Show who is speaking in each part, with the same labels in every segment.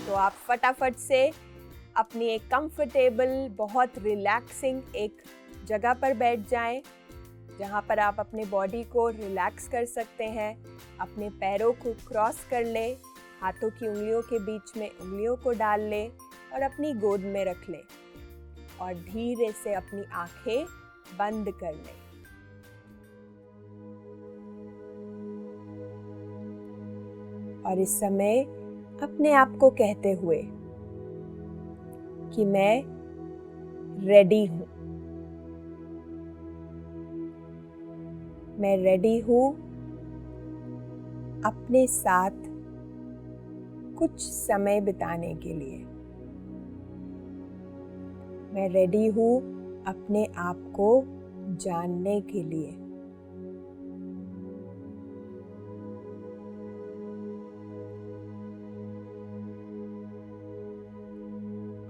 Speaker 1: तो आप फटाफट से अपनी एक कंफर्टेबल, बहुत रिलैक्सिंग एक जगह पर बैठ जाएं, जहां पर आप अपने बॉडी को रिलैक्स कर सकते हैं। अपने पैरों को क्रॉस कर लें, हाथों की उंगलियों के बीच में उंगलियों को डाल लें और अपनी गोद में रख लें और धीरे से अपनी आंखें बंद कर लें। और इस समय अपने आप को कहते हुए कि मैं रेडी हूँ, मैं रेडी हूँ अपने साथ कुछ समय बिताने के लिए। मैं रेडी हूँ अपने आप को जानने के लिए।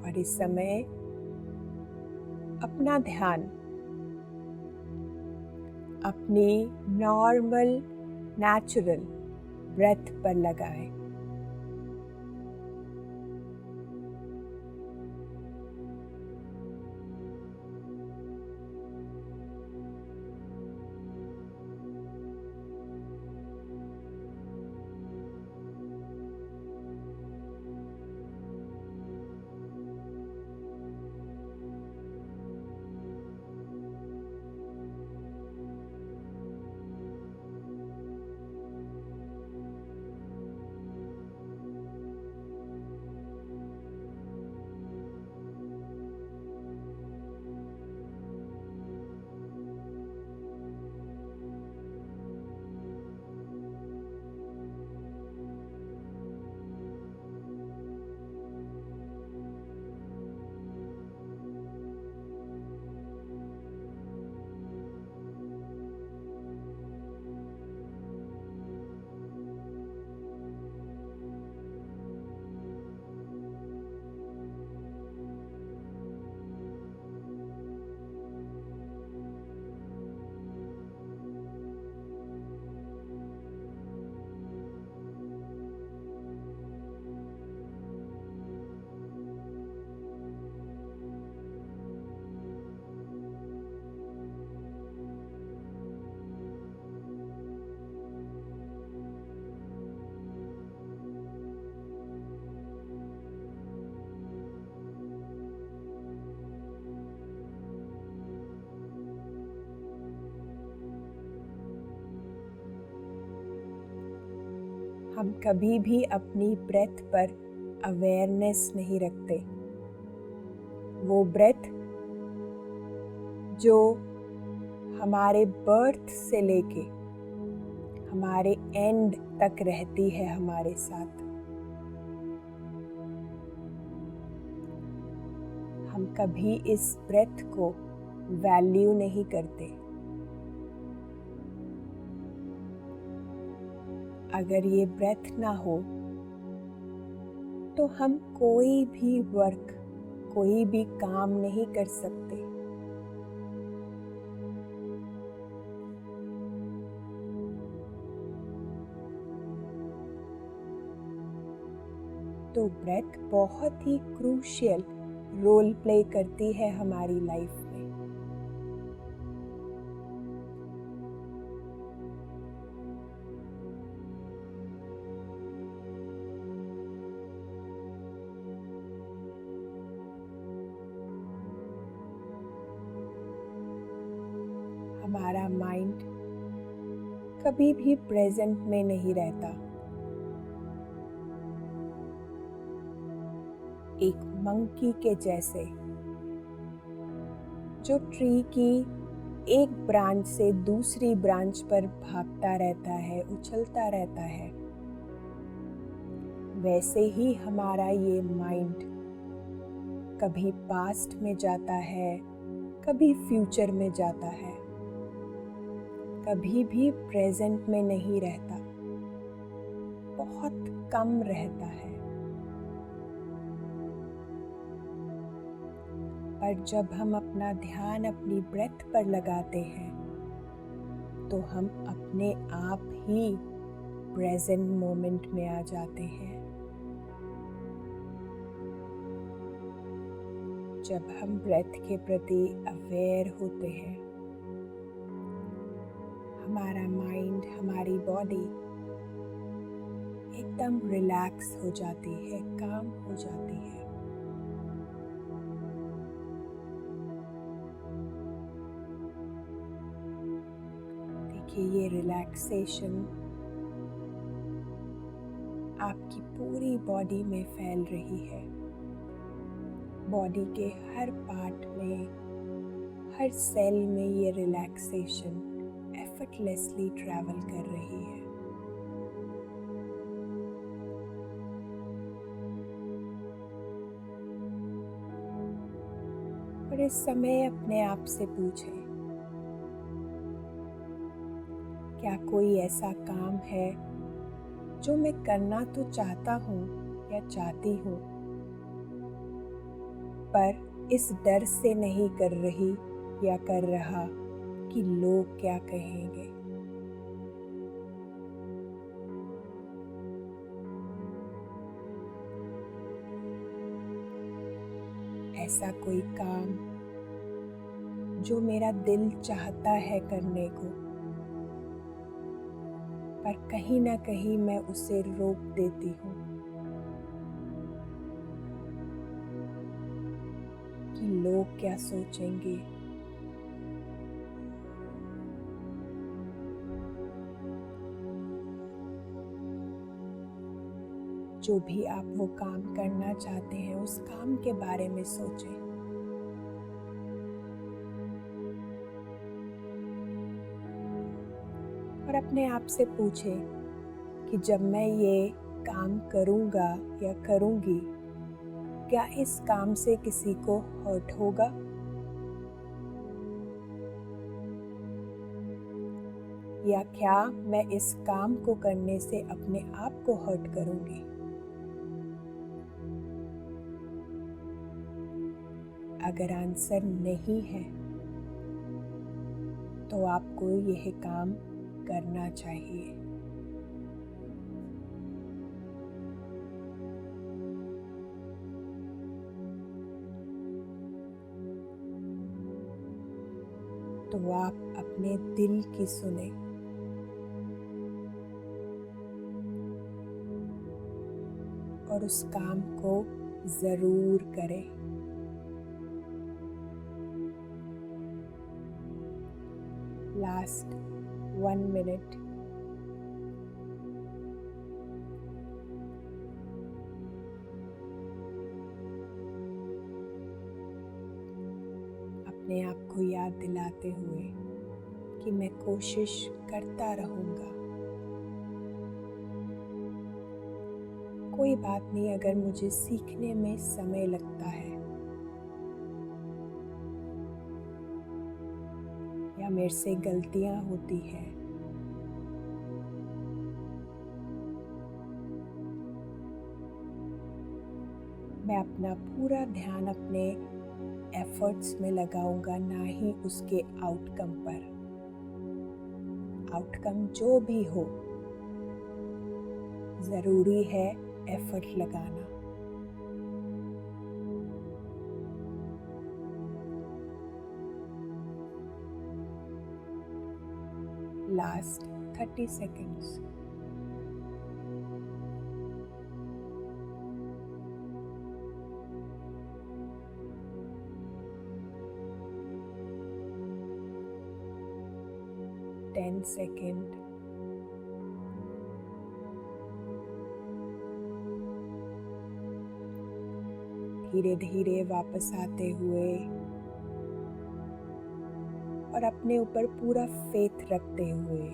Speaker 1: और इस समय अपना ध्यान अपनी नॉर्मल नेचुरल ब्रेथ पर लगाएं। हम कभी भी अपनी ब्रेथ पर अवेयरनेस नहीं रखते। वो ब्रेथ जो हमारे बर्थ से लेके हमारे एंड तक रहती है हमारे साथ। हम कभी इस ब्रेथ को वैल्यू नहीं करते। अगर ये ब्रेथ ना हो तो हम कोई भी वर्क, कोई भी काम नहीं कर सकते। तो ब्रेथ बहुत ही क्रूशियल रोल प्ले करती है हमारी लाइफ में। हमारा माइंड कभी भी प्रेजेंट में नहीं रहता। एक मंकी के जैसे जो ट्री की एक ब्रांच से दूसरी ब्रांच पर भागता रहता है, उछलता रहता है, वैसे ही हमारा ये माइंड कभी पास्ट में जाता है, कभी फ्यूचर में जाता है, कभी भी प्रेजेंट में नहीं रहता, बहुत कम रहता है। पर जब हम अपना ध्यान अपनी ब्रेथ पर लगाते हैं तो हम अपने आप ही प्रेजेंट मोमेंट में आ जाते हैं। जब हम ब्रेथ के प्रति अवेयर होते हैं, हमारा माइंड, हमारी बॉडी एकदम रिलैक्स हो जाती है, काम हो जाती है। देखिए, ये रिलैक्सेशन आपकी पूरी बॉडी में फैल रही है। बॉडी के हर पार्ट में, हर सेल में ये रिलैक्सेशन एफर्टलेसली ट्रैवल कर रही है। और इस समय अपने आप से पूछें, क्या कोई ऐसा काम है जो मैं करना तो चाहता हूँ या चाहती हूँ, पर इस डर से नहीं कर रही या कर रहा कि लोग क्या कहेंगे। ऐसा कोई काम जो मेरा दिल चाहता है करने को, पर कहीं ना कहीं मैं उसे रोक देती हूँ कि लोग क्या सोचेंगे। जो भी आप वो काम करना चाहते हैं, उस काम के बारे में सोचें। और अपने आप से पूछें कि जब मैं ये काम करूँगा या करूँगी, क्या इस काम से किसी को हर्ट होगा? या क्या मैं इस काम को करने से अपने आप को हर्ट करूँगी? अगर आंसर नहीं है, तो आपको यह काम करना चाहिए। तो आप अपने दिल की सुने और उस काम को जरूर करें। Last 1 minute. अपने आप को याद दिलाते हुए कि मैं कोशिश करता रहूँगा। कोई बात नहीं अगर मुझे सीखने में समय लगता है या मेरे से गलतियाँ होती हैं। मैं अपना पूरा ध्यान अपने एफर्ट्स में लगाऊंगा, ना ही उसके आउटकम पर। आउटकम जो भी हो, जरूरी है एफर्ट लगाना। Last 30 seconds। Ten second. धीरे धीरे वापस आते हुए और अपने ऊपर पूरा फेथ रखते हुए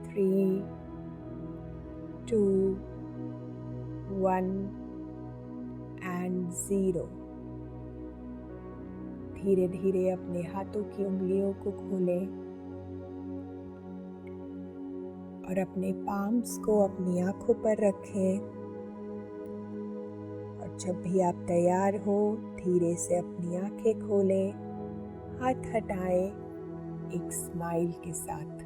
Speaker 1: 3, 2, 1 एंड 0। धीरे धीरे अपने हाथों की उंगलियों को खोलें और अपने पाम्स को अपनी आंखों पर रखें। और जब भी आप तैयार हो, धीरे से अपनी आंखें खोलें, हाथ हटाएं एक स्माइल के साथ।